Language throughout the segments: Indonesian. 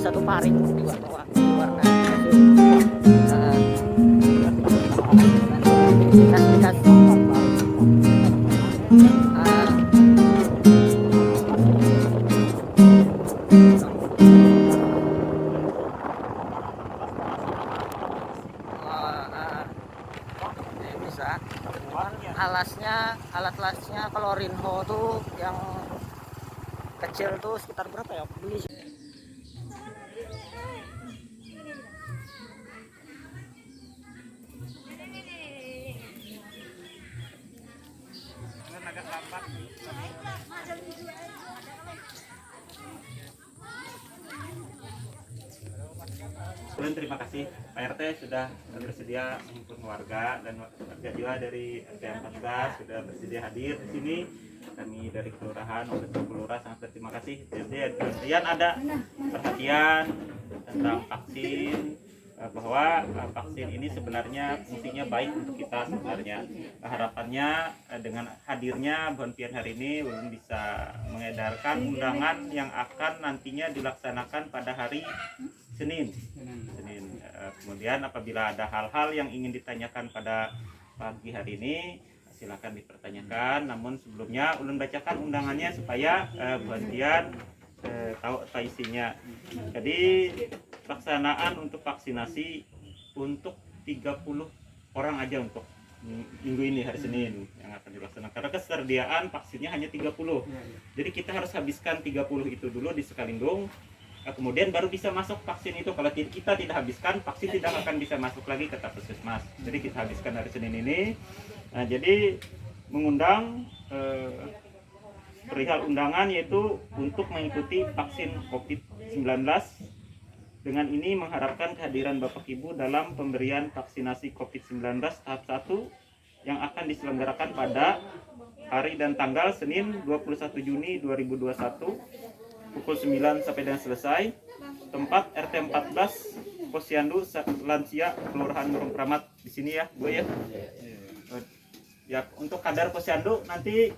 satu paring juga bawa warna bekas bisa. Alat lasnya kalau Rinho tuh yang kecil tuh sekitar berapa ya? Beli agak lambat. Terima kasih Pak RT sudah bersedia menghimpun warga dan warga juga dari RT 14 sudah bersedia hadir di sini. Kami dari kelurahan oleh kelurahan sangat berterima kasih. Jadi kemudian ada perhatian tentang vaksin, bahwa vaksin ini sebenarnya fungsinya baik untuk kita sebenarnya. Harapannya dengan hadirnya Bon Pian hari ini belum bisa mengedarkan undangan yang akan nantinya dilaksanakan pada hari Senin. Kemudian apabila ada hal-hal yang ingin ditanyakan pada pagi hari ini, silakan dipertanyakan. Namun sebelumnya ulun bacakan undangannya supaya Bon Pian tahu apa isinya. Jadi pelaksanaan untuk vaksinasi untuk 30 orang aja untuk minggu ini hari Senin yang akan dilaksanakan. Karena kesediaan vaksinnya hanya 30. Jadi kita harus habiskan 30 itu dulu di Sekalindung. Kemudian baru bisa masuk vaksin itu. Kalau kita tidak habiskan, vaksin tidak akan bisa masuk lagi ke puskesmas. Jadi kita habiskan hari Senin ini. Nah, jadi mengundang perihal undangan yaitu untuk mengikuti vaksin COVID-19. Dengan ini mengharapkan kehadiran Bapak Ibu dalam pemberian vaksinasi COVID-19 tahap 1 yang akan diselenggarakan pada hari dan tanggal Senin 21 Juni 2021 pukul 9 sampai dengan selesai. Tempat RT 14 Posyandu Lansia Kelurahan Murung Kramat di sini ya, Bu ya. Ya, untuk kadar Posyandu nanti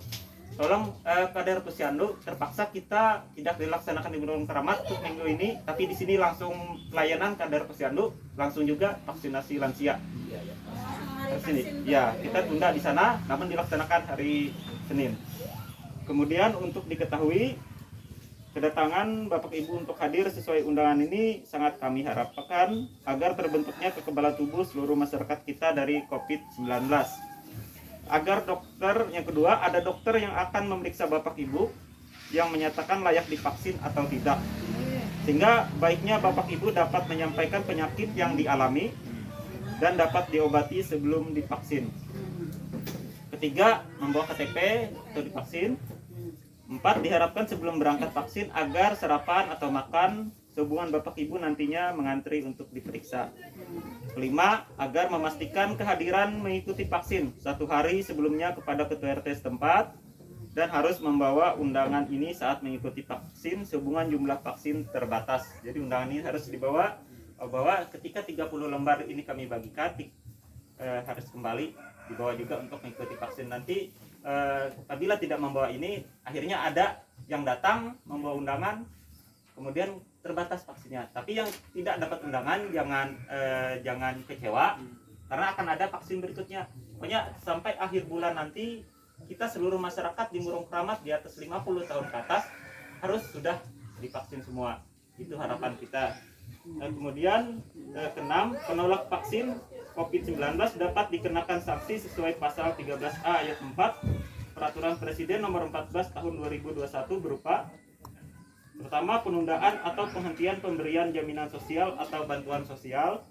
tolong kadar Posyandu terpaksa kita tidak dilaksanakan di Murung Kramat untuk minggu ini, tapi di sini langsung pelayanan kadar Posyandu, langsung juga vaksinasi lansia. Di sini. Ya, kita tunda di sana namun dilaksanakan hari Senin. Kemudian untuk diketahui kedatangan Bapak Ibu untuk hadir sesuai undangan ini sangat kami harapkan agar terbentuknya kekebalan tubuh seluruh masyarakat kita dari COVID-19. Agar dokter, yang kedua, ada dokter yang akan memeriksa Bapak Ibu yang menyatakan layak divaksin atau tidak. Sehingga baiknya Bapak Ibu dapat menyampaikan penyakit yang dialami dan dapat diobati sebelum divaksin. Ketiga, membawa KTP untuk divaksin. 4. Diharapkan sebelum berangkat vaksin agar sarapan atau makan sehubungan Bapak Ibu nantinya mengantri untuk diperiksa. 5. Agar memastikan kehadiran mengikuti vaksin 1 hari sebelumnya kepada Ketua RT setempat dan harus membawa undangan ini saat mengikuti vaksin sehubungan jumlah vaksin terbatas. Jadi undangan ini harus dibawa bahwa ketika 30 lembar ini kami bagikan harus kembali dibawa juga untuk mengikuti vaksin. Nanti apabila tidak membawa ini, akhirnya ada yang datang membawa undangan, kemudian terbatas vaksinnya. Tapi yang tidak dapat undangan jangan kecewa, karena akan ada vaksin berikutnya. Pokoknya sampai akhir bulan nanti kita seluruh masyarakat di Murung Kramat di atas 50 tahun ke atas harus sudah divaksin semua. Itu harapan kita. Kemudian keenam, penolak vaksin COVID-19 dapat dikenakan sanksi sesuai pasal 13A ayat 4 Peraturan Presiden nomor 14 tahun 2021 berupa: pertama, penundaan atau penghentian pemberian jaminan sosial atau bantuan sosial.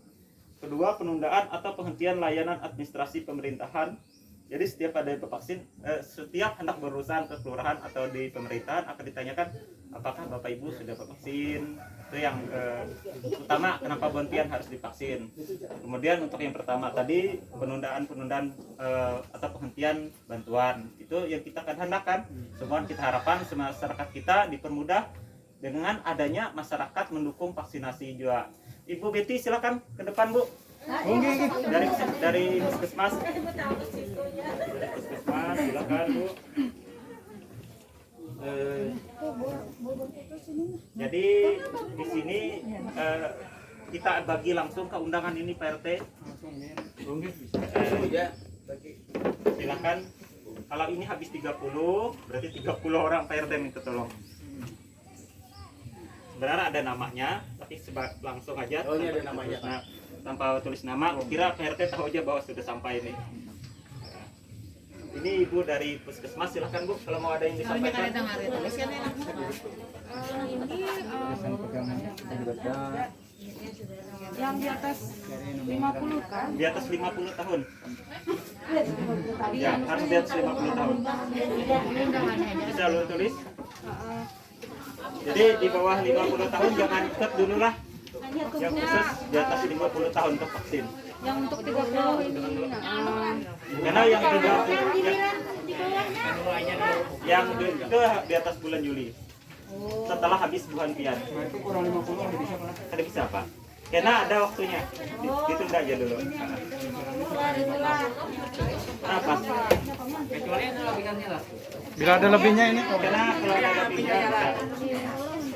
Kedua, penundaan atau penghentian layanan administrasi pemerintahan. Jadi setiap ada vaksin, setiap hendak berurusan ke kelurahan atau di pemerintahan akan ditanyakan apakah Bapak Ibu sudah vaksin. Itu yang utama kenapa Bon Pian harus divaksin. Kemudian untuk yang pertama tadi penundaan atau penghentian bantuan, itu yang kita akan hendakkan. Semua kita harapkan masyarakat kita dipermudah dengan adanya masyarakat mendukung vaksinasi juga. Ibu Betty silakan ke depan, Bu. Dari puskesmas. Dari puskesmas silakan, Bu. Jadi di sini kita bagi langsung ke undangan ini Pak RT. Silakan. Kalau ini habis 30, berarti 30 orang Pak RT minta tolong. Sebenarnya ada namanya, tapi langsung aja. Oh, ini ada namanya. Nah, tanpa tulis nama, kira Pak RT tahu aja bahwa sudah sampai ini. Ini Ibu dari Puskesmas, silahkan Bu kalau mau ada yang disampaikan. Yang di atas 50 kan? Di atas 50 tahun. Ya, harus di atas 50 tahun. Bisa lu tulis? Jadi di bawah 50 tahun jangan ikut dulu lah. Yang khusus di atas 50 tahun untuk vaksin. Yang untuk 30 ini Karena yang 30 yang itu di atas bulan Juli. Setelah habis bulan Pian. Itu kurang 50 bisa Pak. Ada bisa Pak? Karena ada waktunya. Ditunda aja dulu. Kenapa? Kecuali ada lebihnya lah. Bila ada lebihnya ini Karena kalau ada lebihnya bisa.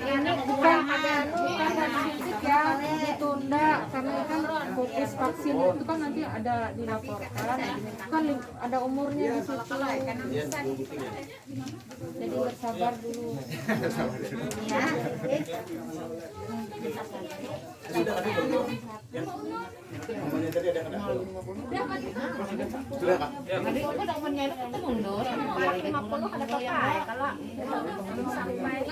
ini bukan vaksin ya ditunda karena kan fokus vaksin itu kan nanti ada dilaporkan kan ada umurnya di situ jadi bersabar dulu Namanya tadi ada kena. Sudah Kak. Tadi aku dokumennya itu mundur. 50 ada total. Kalau sampai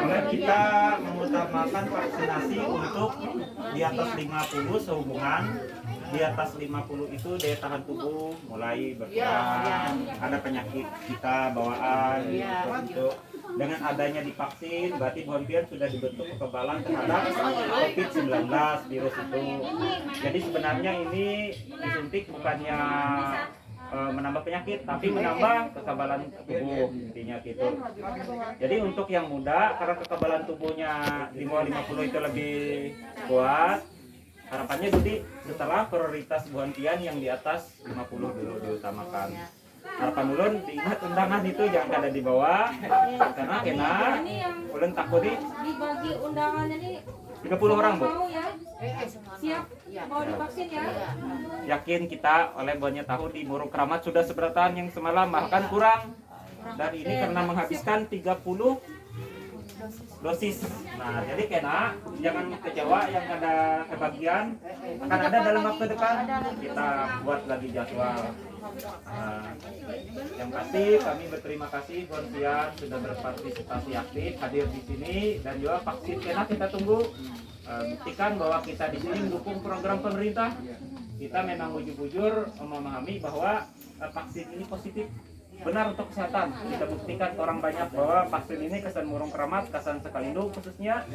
Oleh kita mengutamakan vaksinasi untuk di atas 50 sehubungan di atas 50 itu daya tahan tubuh mulai berkurang, ada penyakit kita bawaan gitu. Dengan adanya divaksin berarti Bonpian sudah dibentuk kekebalan terhadap COVID-19 virus itu. Jadi sebenarnya ini disuntik bukannya menambah penyakit tapi menambah kekebalan tubuh intinya gitu. Jadi untuk yang muda karena kekebalan tubuhnya di bawah 50 itu lebih kuat, harapannya jadi setelah prioritas Bonpian yang di atas 50 dulu diutamakan. Harapan ulun diingat undangan itu jangan ada di bawah karena kena ulun takut dibagi undangannya nih 30 orang Bu. mau ya siap mau divaksin ya Yakin kita oleh banyak tahu di Murung Keramat sudah seberatan yang semalam bahkan kurang. Dan ini karena menghabiskan 30 dosis. Nah, jadi kena jangan kecewa yang ada kebagian akan ada dalam waktu dekat. Kita buat lagi jadwal. Nah, yang pasti kami berterima kasih Bonpian sudah berpartisipasi aktif hadir di sini dan juga vaksin kena kita tunggu. Buktikan bahwa kita di sini mendukung program pemerintah. Kita memang bujur-bujur memahami bahwa vaksin ini positif benar untuk kesehatan. Kita buktikan orang banyak bahwa vaksin ini kesan Murung Keramat, kesan Sekalindo khususnya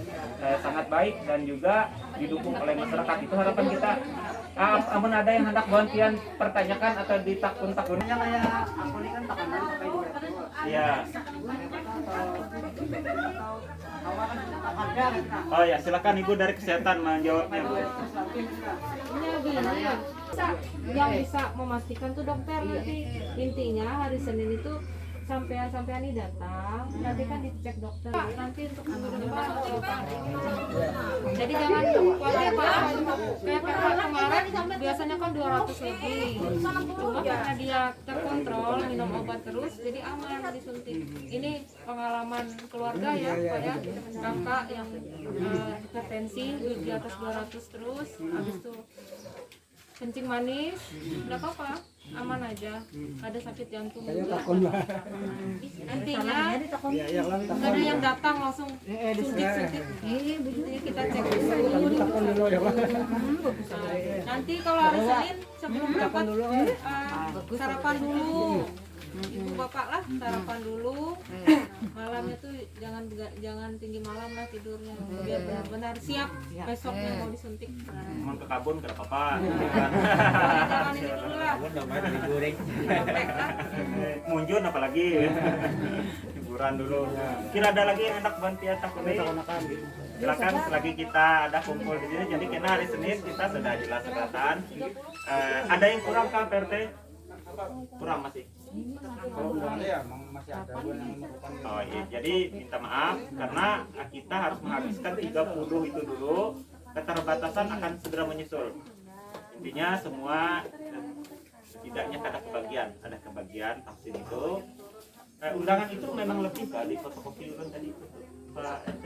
sangat baik dan juga didukung oleh masyarakat. Itu harapan kita. Amun ada yang hendak Bonpian pertanyakan atau ditakun-takunnya kayak aku ini kan tekanan sampai di Iya. Oh ya, silakan Ibu dari kesehatan menjawabnya. yang bisa memastikan tuh dokter nanti intinya hari Senin itu sampean ini datang nanti kan dicek dokter nanti untuk minggu depan jadi jangan khawatir Pak kayak kemarin biasanya kan 200 lebih cuma karena dia terkontrol minum obat terus jadi aman disuntik ini pengalaman keluarga ya Pak ya kakak yang hipertensi di atas 200 terus habis itu kencing manis, nggak apa-apa, aman aja. Ada sakit jantung juga. Nantinya nggak ada yang datang langsung suntik-suntik. Jadi kita cek dulu. Nanti kalau hari Senin sebelum berangkat sarapan dulu. Ibu bapak lah sarapan dulu. Malamnya tuh jangan tinggi malam lah tidurnya biar benar-benar siap besoknya mau disuntik. Mau ke kabun ke apa-apa. Jangan ini dulu lah. Munjun apalagi. Hiburan dulu. Kira ada lagi yang hendak Bonpian takuni. Silakan selagi kita ada kumpul di sini. Jadi kena hari Senin kita sudah jelas seberatan. Ada yang kurang Kak PRT? kurang masih. Kalau undangannya ya masih ada yang melakukan. Oh iya, jadi minta maaf karena kita harus menghabiskan 30 itu dulu. Keterbatasan akan segera menyusul. Intinya semua setidaknya ada kebagian vaksin itu. Undangan itu memang lebih kali fotokopi kan tadi Pak RT.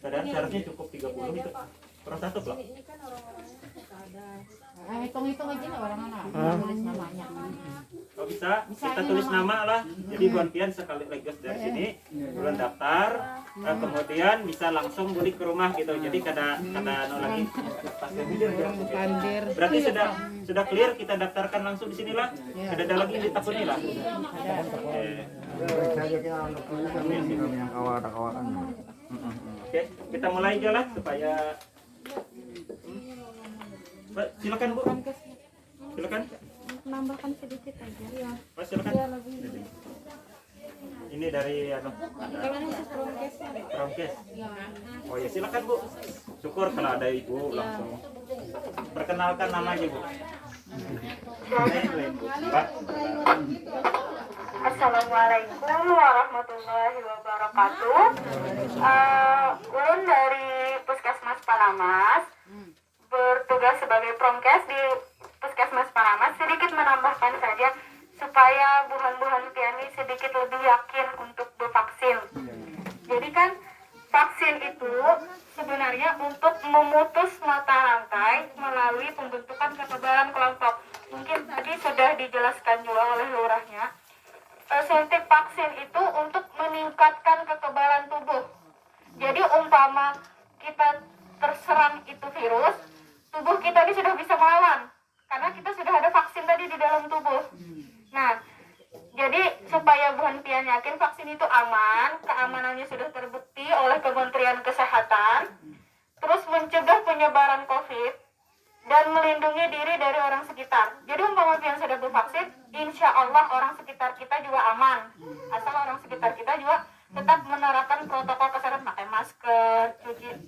Padahal seharusnya cukup 30 itu. Per satu Pak. Hitung-hitung aja nih orang anak tulis namanya. Kalau bisa kita tulis nama lah. Jadi Bu Pian sekali lagi dari sini bulan daftar, kemudian bisa langsung balik ke rumah gitu. Jadi kada lagi pas Pandir. berarti sudah clear, kita daftarkan langsung di sinilah. Tidak ada lagi yang ditakuni lah. Oke, kita mulai aja lah supaya silakan Bu. Silakan. Nambahkan sedikit aja ya. Pak silakan. Ini dari Kalau ini promkes Promkes. Oh ya silakan Bu. Syukur kalau ada Ibu langsung. Perkenalkan namanya Bu. Pak. Assalamualaikum warahmatullahi wabarakatuh. Ulun dari Puskesmas Panamas bertugas sebagai promkes di Puskesmas Panamas. Sedikit menambahkan saja supaya buhan-buhan piani sedikit lebih yakin untuk divaksin. Jadi kan vaksin itu sebenarnya untuk memutus mata rantai melalui pembentukan kekebalan kelompok. Mungkin tadi sudah dijelaskan juga oleh lurahnya. Suntik vaksin itu untuk meningkatkan kekebalan tubuh. Jadi umpama kita terserang itu virus, tubuh kita ini sudah bisa melawan karena kita sudah ada vaksin tadi di dalam tubuh. Nah, jadi supaya buhan pian yakin vaksin itu aman, keamanannya sudah terbukti oleh Kementerian Kesehatan, terus mencegah penyebaran COVID dan melindungi diri dari orang sekitar. Jadi umpama pian sudah bervaksin, insya Allah orang sekitar kita juga aman. Asal orang sekitar kita juga tetap menerapkan protokol kesehatan, pakai masker,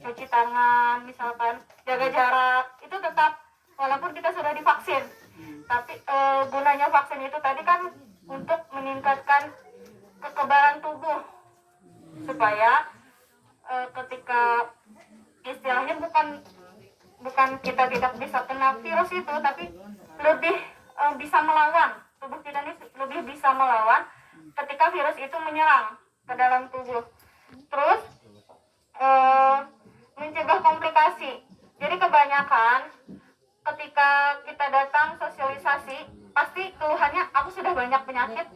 cuci tangan, misalkan jaga jarak, itu tetap walaupun kita sudah divaksin. Tapi gunanya vaksin itu tadi kan untuk meningkatkan kekebalan tubuh supaya ketika istilahnya bukan kita tidak bisa kena virus itu, tapi lebih bisa melawan, tubuh kita ini lebih bisa melawan ketika virus itu menyerang ke dalam tubuh. Terus mencegah komplikasi. Jadi kebanyakan ketika kita datang sosialisasi, pasti keluhannya aku sudah banyak penyakit,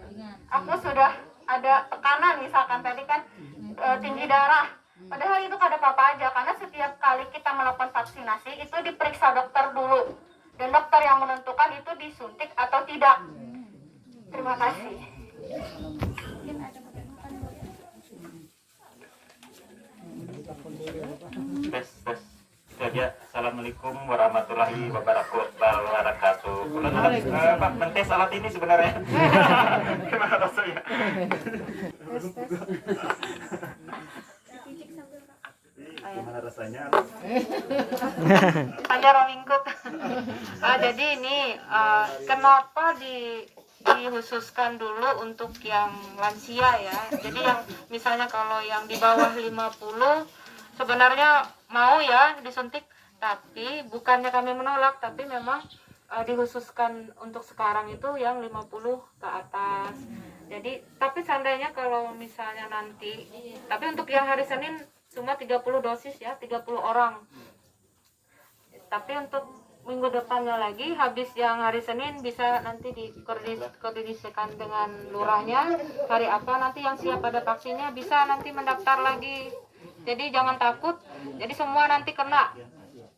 aku sudah ada tekanan misalkan tadi kan tinggi darah. Padahal itu kada apa-apa aja, karena setiap kali kita melakukan vaksinasi itu diperiksa dokter dulu, dan dokter yang menentukan itu disuntik atau tidak. Terima kasih. Tes. Ya, assalamualaikum warahmatullahi wabarakatuh. Pak, mentes alat ini sebenarnya. Gimana rasanya? Gimana rasanya? Saya Rawingkut. Jadi ini kenapa dikhususkan dulu untuk yang lansia ya. Jadi yang misalnya kalau yang di bawah 50 sebenarnya mau ya disuntik, tapi bukannya kami menolak, tapi memang dikhususkan untuk sekarang itu yang 50 ke atas. Jadi tapi seandainya kalau misalnya nanti, tapi untuk yang hari Senin cuma 30 dosis ya, 30 orang. Tapi untuk minggu depannya lagi, habis yang hari Senin bisa nanti dikoordinasikan dengan lurahnya hari apa nanti yang siap pada vaksinnya bisa nanti mendaftar lagi. Jadi jangan takut, jadi semua nanti kena,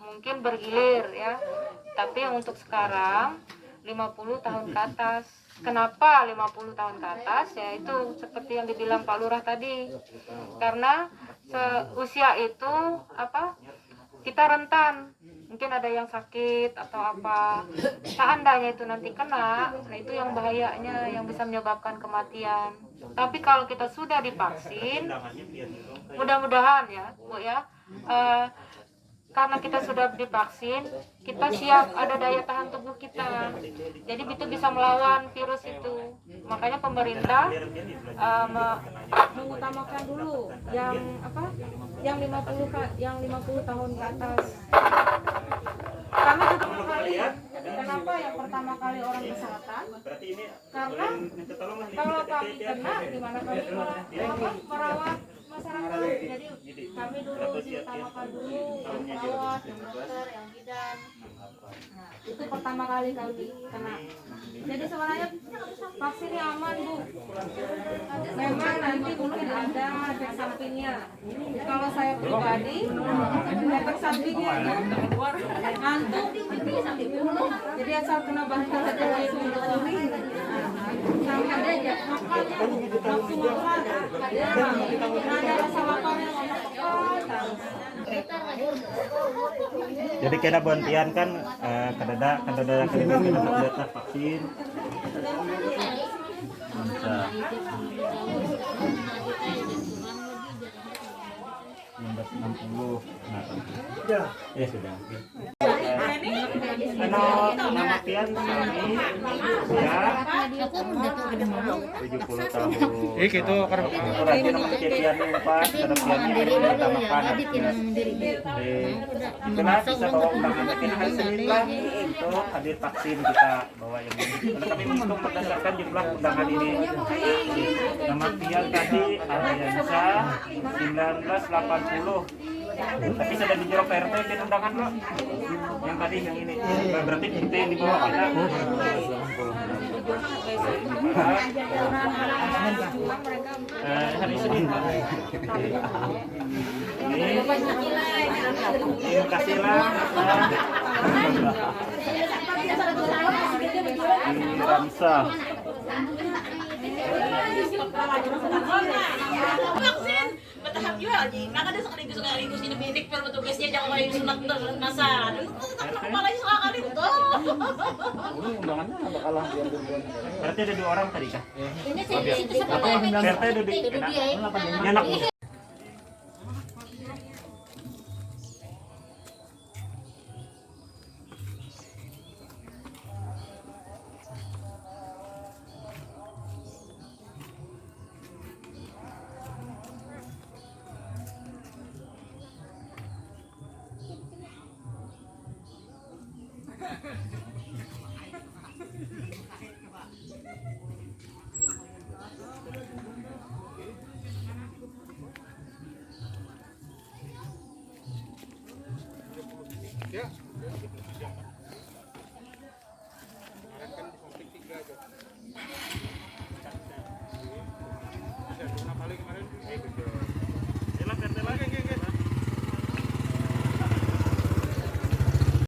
mungkin bergilir ya. Tapi yang untuk sekarang 50 tahun ke atas. Kenapa 50 tahun ke atas? Ya itu seperti yang dibilang Pak Lurah tadi. Karena usia itu kita rentan. Mungkin ada yang sakit atau apa. Seandainya itu nanti kena, nah itu yang bahayanya, yang bisa menyebabkan kematian. Tapi kalau kita sudah divaksin, mudah-mudahan ya Bu ya, karena kita sudah divaksin, kita siap, ada daya tahan tubuh kita. Jadi itu bisa melawan virus itu. Makanya pemerintah mengutamakan dulu yang apa? Yang 50 tahun ke atas. Kami juga melihat kenapa yang pertama kali orang kesehatan? Karena kalau kami kena, gimana kami merawat masyarakat? Jadi kami dulu diutamakan dulu yang perawat, yang dokter, yang bidan. Nah, itu pertama kali kami kena. Jadi sebenarnya vaksinnya aman, Bu. Memang nanti mungkin ada efek sampingnya. Kalau saya pribadi, efek sampingnya itu ngantuk, jadi asal kena bantal saja langsung turun. Sampai ada aja nafsu makan, ada rasa lapar yang Jadi kena bantian kan kadada kita vaksin. Bisa. 1960. Nah, ya sudah. Nama pian ini ya 70 tahun. Gitu kan. Rajin nama pian lupa ada pian ini ditambahkan. Karena bisa bawa undangan mungkin hari Senin lah untuk hadir vaksin kita bawa yang ini. Kami menghitung berdasarkan jumlah undangan ini. Nama pian tadi Alyansa 1980. Tapi sudah dijawab PRT di undangan lo. Yang tadi yang ini. Berarti kita yang dibawa kita. Hari Senin. Terima kasih lah. Ramsa. Bertahap juga aja. Kakak ada sekaligus ini bidik per petugasnya jangan main sunat nasa. Malah sekali itu. Undangannya ada kalah dia duluan. Berarti ada 2 orang tadi kah? Ini situ siapa? PRT duduk. Enak.